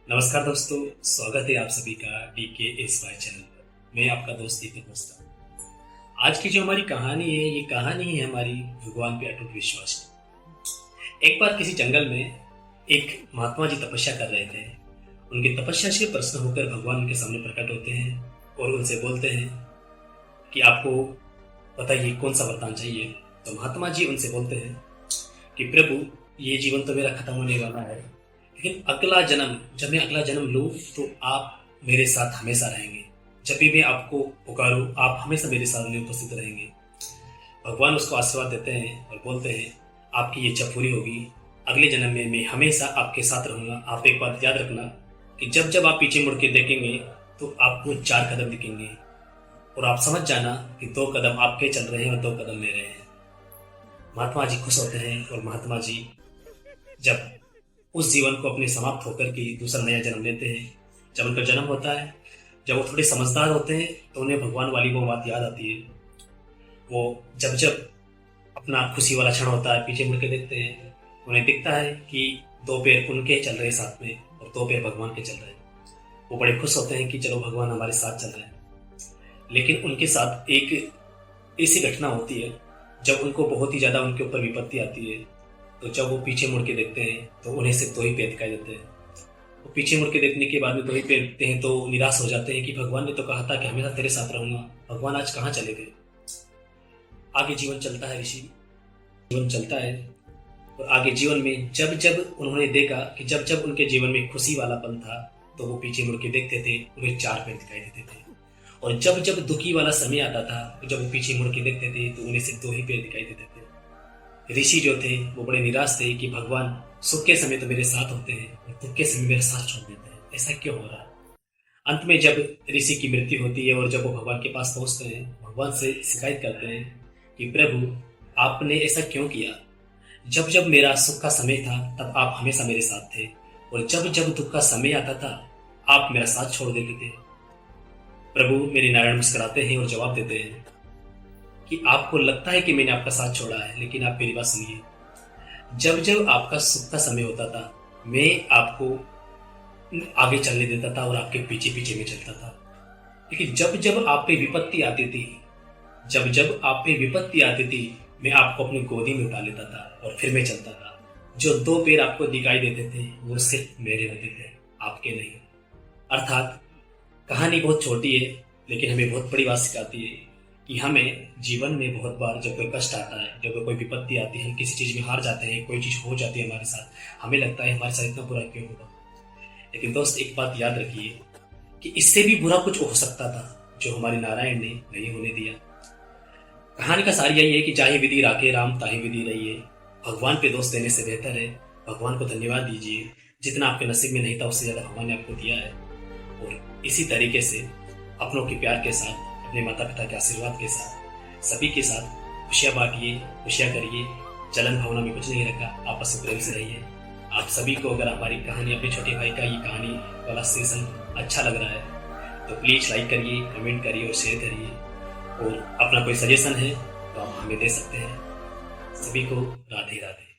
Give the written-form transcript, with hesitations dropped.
नमस्कार दोस्तों, स्वागत है आप सभी का DKSY चैनल पर। मैं आपका दोस्त दीपक मुस्ता। आज की जो हमारी कहानी है, ये कहानी है हमारी भगवान पे अटूट विश्वास की। एक बार किसी जंगल में एक महात्मा जी तपस्या कर रहे थे। उनकी तपस्या से प्रसन्न होकर भगवान उनके सामने प्रकट होते हैं और उनसे बोलते हैं कि आपको बताइए कौन सा वरदान चाहिए। तो महात्मा जी उनसे बोलते हैं कि प्रभु, ये जीवन तो मेरा खत्म होने वाला है, लेकिन अगला जन्म, जब मैं अगला जन्म लूँ तो आप मेरे साथ हमेशा रहेंगे। जब भी मैं आपको पुकारूं, आप हमेशा मेरे सामने उपस्थित रहेंगे। भगवान उसको आशीर्वाद देते हैं और बोलते हैं, आपकी ये इच्छा पूरी होगी। अगले जन्म में मैं हमेशा आपके साथ रहूंगा। आप एक बात याद रखना कि जब जब आप पीछे मुड़ के देखेंगे तो आपको 4 कदम दिखेंगे और आप समझ जाना कि 2 कदम आपके चल रहे हैं और 2 कदम मेरे हैं। महात्मा जी खुश होते हैं और महात्मा जी जब उस जीवन को अपने समाप्त होकर के दूसरा नया जन्म लेते हैं। जब उनका जन्म होता है, जब वो थोड़े समझदार होते हैं तो उन्हें भगवान वाली वो बात याद आती है। वो जब जब अपना खुशी वाला क्षण होता है, पीछे मुड़ के देखते हैं, उन्हें दिखता है कि 2 पैर उनके चल रहे साथ में और 2 पैर भगवान के चल रहे हैं। वो बड़े खुश होते हैं कि चलो भगवान हमारे साथ चल रहे हैं। लेकिन उनके साथ एक ऐसी घटना होती है जब उनको बहुत ही ज़्यादा उनके ऊपर विपत्ति आती है। तो जब वो पीछे मुड़ के देखते हैं तो उन्हें सिर्फ 2 ही पैर दिखाई देते हैं। वो पीछे मुड़ के देखने के बाद में 2 ही पैर देखते हैं तो निराश हो जाते हैं कि भगवान ने तो कहा था कि हमेशा तेरे साथ रहूंगा, भगवान आज कहाँ चले गए। आगे जीवन चलता है, ऋषि जीवन चलता है और आगे जीवन में जब जब उन्होंने देखा कि जब जब उनके जीवन में खुशी वाला पल था तो वो पीछे मुड़ के देखते थे, उन्हें 4 पैर दिखाई देते थे। और जब जब दुखी वाला समय आता था तो जब वो पीछे मुड़ के देखते थे तो उन्हें सिर्फ 2 ही पैर दिखाई देते थे। ऋषि जो थे वो बड़े निराश थे कि भगवान सुख के समय तो मेरे साथ होते हैं और दुख के समय मेरे साथ छोड़ देते हैं, ऐसा क्यों हो रहा है। अंत में जब ऋषि की मृत्यु होती है और जब वो भगवान के पास पहुंचते हैं, भगवान से शिकायत करते हैं कि प्रभु, आपने ऐसा क्यों किया। जब जब मेरा सुख का समय था तब आप हमेशा मेरे साथ थे और जब जब दुख का समय आता था आप मेरा साथ छोड़ देते थे। प्रभु मेरे नारायण मुस्कुराते हैं और जवाब देते हैं कि आपको लगता है कि मैंने आपका साथ छोड़ा है, लेकिन आप मेरी बात सुनिए। जब जब आपका सुख का समय होता था मैं आपको आगे चलने देता था और आपके पीछे पीछे में चलता था। लेकिन जब जब आप पे विपत्ति आती थी, जब जब आप पे विपत्ति आती थी, मैं आपको अपनी गोदी में उठा लेता था और फिर मैं चलता था। जो 2 पैर आपको दिखाई देते थे वो सिर्फ मेरे होते थे, आपके नहीं। अर्थात कहानी बहुत छोटी है लेकिन हमें बहुत बड़ी बात सिखाती है कि हमें जीवन में बहुत बार जब कोई कष्ट आता है, जब कोई विपत्ति आती है, हम किसी चीज़ में हार जाते हैं, कोई चीज़ हो जाती है हमारे साथ, हमें लगता है हमारे साथ इतना बुरा क्यों होगा। लेकिन दोस्त एक बात याद रखिए कि इससे भी बुरा कुछ हो सकता था जो हमारे नारायण ने नहीं होने दिया। कहानी का सार यही है कि चाहे विधि राखे राम ताहि विधि रहिए। भगवान पे दोस्त देने से बेहतर है भगवान को धन्यवाद दीजिए। जितना आपके नसीब में नहीं था उससे ज़्यादा भगवान ने आपको दिया है। और इसी तरीके से अपनों के प्यार के साथ, अपने माता पिता के आशीर्वाद के साथ, सभी के साथ खुशियाँ बांटिए, खुशियाँ करिए। जलन भावना में कुछ नहीं रखा, आपस में प्रेम से रहिए। आप सभी को अगर हमारी कहानी, अपने छोटे भाई का ये कहानी वाला सेशन अच्छा लग रहा है तो प्लीज़ लाइक करिए, कमेंट करिए और शेयर करिए। और अपना कोई सजेशन है तो आप हमें दे सकते हैं। सभी को राधे राधे।